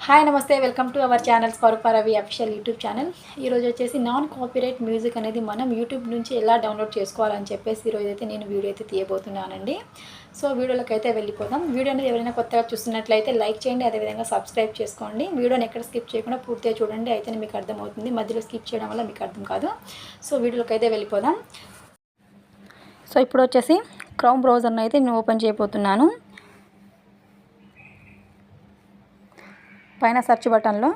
Hi నమస్తే welcome to our channel Swaroopa Ravi official YouTube channel. ఈరోజు వచ్చేసి నాన్ కాపీరైట్ మ్యూజిక్ అనేది మనం యూట్యూబ్ నుంచి ఎలా డౌన్లోడ్ చేసుకోవాలని చెప్పేసి ఈరోజు అయితే నేను వీడియో అయితే తీయబోతున్నానండి. సో వీడియోలోకి అయితే వెళ్ళిపోదాం. వీడియో అనేది ఎవరైనా కొత్తగా చూస్తున్నట్లయితే లైక్ చేయండి, అదేవిధంగా సబ్స్క్రైబ్ చేసుకోండి. వీడియోని ఎక్కడ స్కిప్ చేయకుండా పూర్తిగా చూడండి, అయితే మీకు అర్థమవుతుంది. మధ్యలో స్కిప్ చేయడం వల్ల మీకు అర్థం కాదు. సో వీడియోలోకి అయితే వెళ్ళిపోదాం. సో ఇప్పుడు వచ్చేసి క్రోమ్ బ్రౌజర్ని అయితే నేను ఓపెన్ చేయబోతున్నాను. పైన సెర్చ్ బటన్లో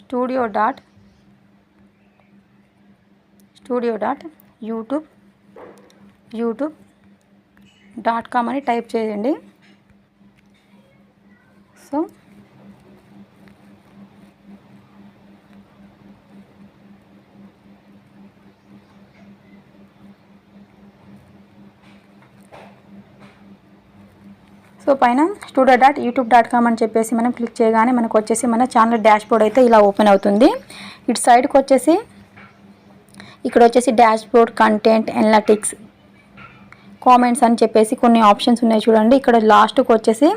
studio.youtube.com అని టైప్ చేయండి. సో పైన studio.youtube.com అని చెప్పేసి మనం క్లిక్ చేయగానే మనకు వచ్చేసి మన ఛానల్ డాష్బోర్డ్ అయితే ఇలా ఓపెన్ అవుతుంది. ఇటు సైడ్కి వచ్చేసి ఇక్కడ వచ్చేసి డాష్బోర్డ్, కంటెంట్, అనలిటిక్స్, కామెంట్స్ అని చెప్పేసి కొన్ని ఆప్షన్స్ ఉన్నాయి చూడండి. ఇక్కడ లాస్ట్కి వచ్చేసి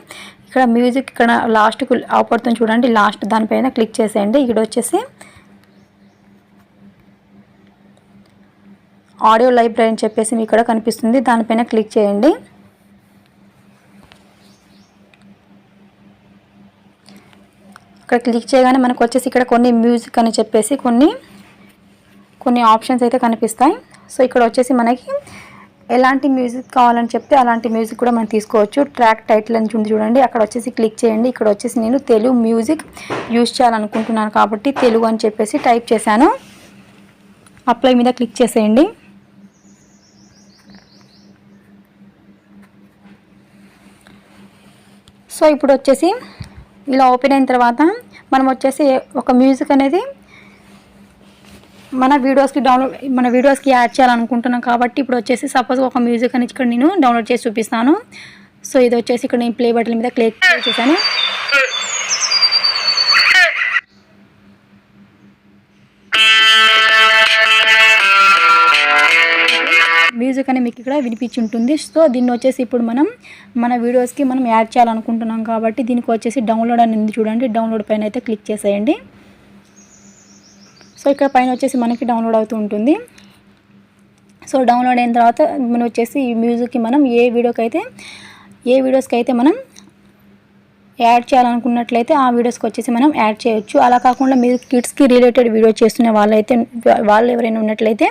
ఇక్కడ మ్యూజిక్, ఇక్కడ లాస్ట్కు అవపడుతుంది చూడండి. లాస్ట్ దానిపైన క్లిక్ చేసేయండి. ఇక్కడ వచ్చేసి ఆడియో లైబ్రరీ అని చెప్పేసి మీకు ఇక్కడ కనిపిస్తుంది, దానిపైన క్లిక్ చేయండి. ఇక్కడ క్లిక్ చేయగానే మనకు వచ్చేసి ఇక్కడ కొన్ని మ్యూజిక్ అని చెప్పేసి కొన్ని ఆప్షన్స్ అయితే కనిపిస్తాయి. సో ఇక్కడ వచ్చేసి మనకి ఎలాంటి మ్యూజిక్ కావాలని చెప్తే అలాంటి మ్యూజిక్ కూడా మనం తీసుకోవచ్చు. ట్రాక్ టైటిల్ అని చూడండి, అక్కడ వచ్చేసి క్లిక్ చేయండి. ఇక్కడ వచ్చేసి నేను తెలుగు మ్యూజిక్ యూజ్ చేయాలనుకుంటున్నాను కాబట్టి తెలుగు అని చెప్పేసి టైప్ చేశాను. అప్లై మీద క్లిక్ చేసేయండి. సో ఇప్పుడు వచ్చేసి ఇలా ఓపెన్ అయిన తర్వాత మనం వచ్చేసి ఒక మ్యూజిక్ అనేది మన వీడియోస్కి యాడ్ చేయాలనుకుంటున్నాం కాబట్టి ఇప్పుడు వచ్చేసి సపోజ్ ఒక మ్యూజిక్ అనేది ఇక్కడ నేను డౌన్లోడ్ చేసి చూపిస్తాను. సో ఇది వచ్చేసి ఇక్కడ నేను ప్లే బటన్ మీద క్లిక్ చేశాను. మ్యూజిక్ అని మీకు ఇక్కడ వినిపించి ఉంటుంది. సో దీన్ని వచ్చేసి ఇప్పుడు మన వీడియోస్కి మనం యాడ్ చేయాలనుకుంటున్నాం కాబట్టి దీనికి వచ్చేసి డౌన్లోడ్ అని ఉంది చూడండి. డౌన్లోడ్ పైన అయితే క్లిక్ చేసేయండి. సో ఇక్కడ పైన వచ్చేసి మనకి డౌన్లోడ్ అవుతూ ఉంటుంది. సో డౌన్లోడ్ అయిన తర్వాత మనం వచ్చేసి ఈ మ్యూజిక్కి మనం ఏ వీడియోస్కి అయితే మనం యాడ్ చేయాలనుకున్నట్లయితే ఆ వీడియోస్కి వచ్చేసి మనం యాడ్ చేయొచ్చు. అలా కాకుండా మీరు కిడ్స్కి రిలేటెడ్ వీడియో చేస్తున్న వాళ్ళు ఎవరైనా ఉన్నట్లయితే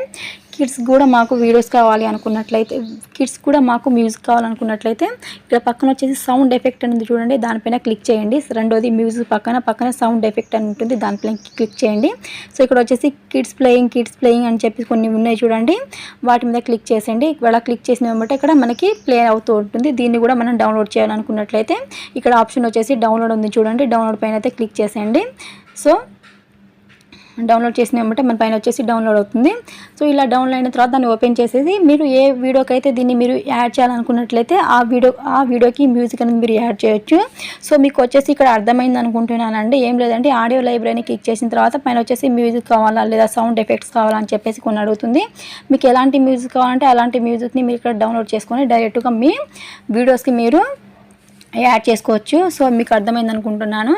కిడ్స్ కూడా మాకు వీడియోస్ కావాలి అనుకున్నట్లయితే, కిడ్స్ కూడా మాకు మ్యూజిక్ కావాలనుకున్నట్లయితే ఇక్కడ పక్కన వచ్చేసి సౌండ్ ఎఫెక్ట్ అనేది చూడండి, దానిపైన క్లిక్ చేయండి. రెండోది మ్యూజిక్ పక్కన సౌండ్ ఎఫెక్ట్ అని ఉంటుంది, దానిపైన క్లిక్ చేయండి. సో ఇక్కడ వచ్చేసి కిడ్స్ ప్లేయింగ్ అని చెప్పి కొన్ని ఉన్నాయి చూడండి, వాటి మీద క్లిక్ చేసేయండి. ఇలా క్లిక్ చేసిన వెంబటే ఇక్కడ మనకి ప్లే అవుతూ ఉంటుంది. దీన్ని కూడా మనం డౌన్లోడ్ చేయాలనుకున్నట్లయితే ఇక్కడ ఆప్షన్ వచ్చేసి డౌన్లోడ్ ఉంది చూడండి, డౌన్లోడ్ పైన అయితే క్లిక్ చేసేయండి. సో డౌన్లోడ్ చేసిన వెంబటే మన పైన వచ్చేసి డౌన్లోడ్ అవుతుంది. సో ఇలా డౌన్లోడ్ అయిన తర్వాత దాన్ని ఓపెన్ చేసేసి మీరు ఏ వీడియోకి అయితే దీన్ని మీరు యాడ్ చేయాలనుకున్నట్లయితే ఆ వీడియోకి మ్యూజిక్ అనేది మీరు యాడ్ చేయొచ్చు. సో మీకు వచ్చేసి ఇక్కడ అర్థమైంది అనుకుంటున్నానండి. ఏం లేదంటే ఆడియో లైబ్రరీని క్లిక్ చేసిన తర్వాత పైన వచ్చేసి మ్యూజిక్ కావాలా లేదా సౌండ్ ఎఫెక్ట్స్ కావాలా అని చెప్పేసి కొన్ని అడుగుతుంది. మీకు ఎలాంటి మ్యూజిక్ కావాలంటే అలాంటి మ్యూజిక్ని మీరు ఇక్కడ డౌన్లోడ్ చేసుకొని డైరెక్ట్గా మీ వీడియోస్కి మీరు యాడ్ చేసుకోవచ్చు. సో మీకు అర్థమైంది అనుకుంటున్నాను.